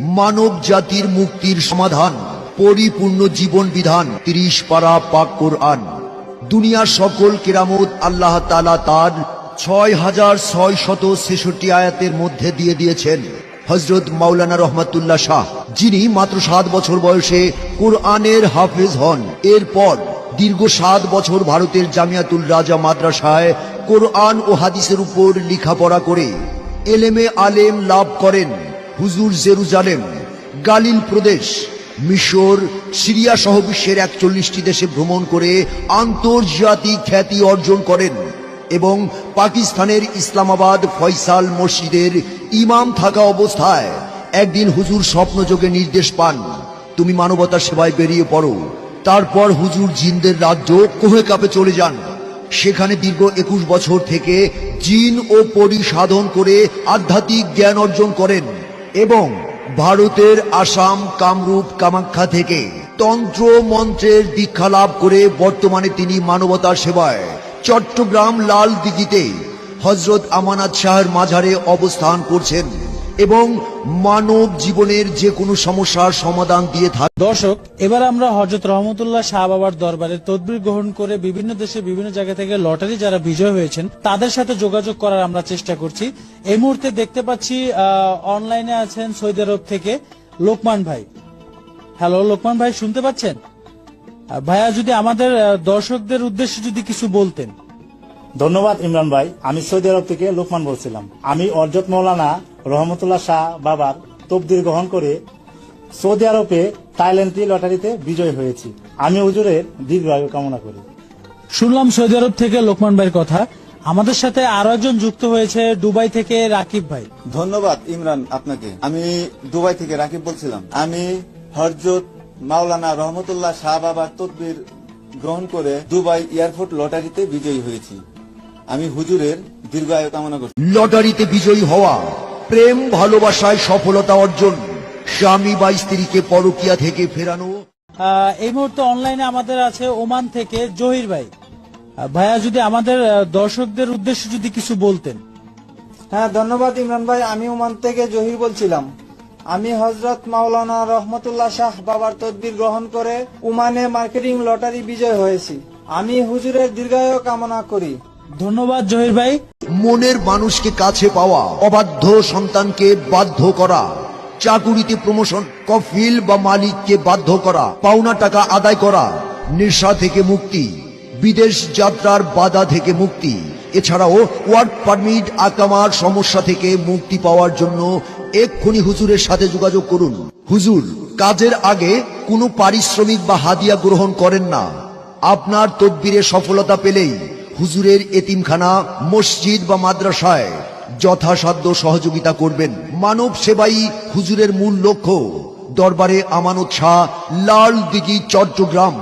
মানব জাতির মুক্তির সমাধান, পরিপূর্ণ জীবন বিধান, 30 পারা পাক কোরআন। দুনিয়ার সকল কেরামত আল্লাহ তাআলা তার 6666 আয়াতের মধ্যে দিয়ে দিয়েছেন। হযরত মাওলানা রহমাতুল্লাহ শাহ, যিনি মাত্র 7 বছর বয়সে কোরআনের হাফেজ হন, এরপর দীর্ঘ 7 বছর ভারতের জামিয়াতুল রাজা মাদ্রাসায় কোরআন ও হাদিসের উপর লেখাপড়া করে এলেমে আলেম লাভ করেন। হুজুর জেরুজালেম, গালিল প্রদেশ, মিশর, সিরিয়া সহ বিশ্বের 41টি দেশে ভ্রমণ করে আন্তর্জাতিক খ্যাতি অর্জন করেন এবং পাকিস্তানের ইসলামাবাদ ফয়সাল মসজিদের ইমাম থাকা অবস্থায় একদিন হুজুর স্বপ্নযোগে নির্দেশ পান, তুমি মানবতার সেবায় বেরিয়ে পড়ো। তারপর হুজুর জিনদের রাজ্য কোহেকাপে চলে যান। সেখানে দীর্ঘ 21 বছর থেকে জিন ও পরি সাধন করে আধ্যাত্মিক জ্ঞান অর্জন করেন এবং ভারতের আসাম, কামরূপ, কামাখ্যা থেকে তন্ত্র মন্ত্রের দীক্ষা লাভ করে বর্তমানে তিনি মানবতার সেবায় চট্টগ্রাম লাল দিঘিতে হযরত আমানত শাহের মাজারে অবস্থান করছেন এবং মানব জীবনের যে কোনো সমস্যার সমাধান দিয়ে থাকেন। দর্শক, এবার আমরা হযরত রহমতুল্লাহ শাহ বাবার দরবারে তদবির গ্রহণ করে বিভিন্ন দেশে বিভিন্ন জায়গা থেকে লটারি যারা বিজয় হয়েছেন তাদের সাথে যোগাযোগ করার আমরা চেষ্টা করছি। এই মুহূর্তে দেখতে পাচ্ছি অনলাইনে আছেন সৌদি আরব থেকে লোকমান ভাই। হ্যালো লোকমান ভাই, শুনতে পাচ্ছেন? ভাইয়া, যদি আমাদের দর্শকদের উদ্দেশ্যে যদি কিছু বলতেন। ধন্যবাদ ইমরান ভাই। আমি সৌদি আরব থেকে লোকমান বলছিলাম। আমি হযরত মাওলানা রহমতুল্লাহ শাহ বাবার তকদির গ্রহণ করে সৌদি আরবে থাইল্যান্ডি লটারিতে বিজয় হয়েছি। আমি হুজুরের দীর্ঘায়ু কামনা করি। শুনলাম সৌদি আরব থেকে লোকমান ভাইয়ের কথা। আমাদের সাথে আরো একজন যুক্ত হয়েছে দুবাই থেকে রাকিব ভাই। ধন্যবাদ ইমরান আপনাকে। আমি দুবাই থেকে রাকিব বলছিলাম। আমি হযরত মাওলানা রহমতুল্লাহ শাহ বাবার তদবির গ্রহণ করে দুবাই এয়ারপোর্ট লটারিতে বিজয়ী হয়েছি। আমি হুজুরের দীর্ঘায়ু কামনা করছি। লটারিতে বিজয়ী হওয়া, প্রেম ভালোবাসায় সফলতা অর্জন, স্বামী বা স্ত্রীকে পরকীয়া থেকে ফেরানো। এই মুহূর্তে অনলাইনে আমাদের আছে ওমান থেকে জহির ভাই। ভাইয়া, যদি আমাদের দর্শকদের উদ্দেশ্যে যদি কিছু বলতেন। হ্যাঁ, ধন্যবাদ ইমরান ভাই। আমি ওমান থেকে জহির বলছিলাম। আমি হযরত মাওলানা রহমতুল্লাহ শাহ বাবার তদবির গ্রহণ করে ওমানে মার্কেটিং লটারি বিজয় হয়েছি। আমি হুজুরের দীর্ঘায়ু কামনা করি। ধন্যবাদ জহির ভাই। মনের মানুষকে কাছে পাওয়া, অবাধ্য সন্তানকে বাধ্য করা, চাকুরিতে প্রমোশন, কফিল বা মালিককে বাধ্য করা, পাওনা টাকা আদায় করা, নেশা থেকে মুক্তি, বিদেশ যাত্রার বাধা থেকে মুক্তি, এছাড়াও ওয়ার্ক পারমিট আকামার সমস্যা থেকে মুক্তি পাওয়ার জন্য এক্ষুনি হুজুরের সাথে যোগাযোগ করুন। হুজুর কাজের আগে কোনো পারিশ্রমিক বা হাদিয়া গ্রহণ করেন না। আপনার তদবিরে সফলতা পেলেই হুজুরের এতিমখানা, মসজিদ বা মাদ্রাসায় যথাসাধ্য সহযোগিতা করবেন। মানব সেবাই হুজুরের মূল লক্ষ্য। দরবারে আমানত শাহ, লাল দিঘি, চট্টগ্রাম।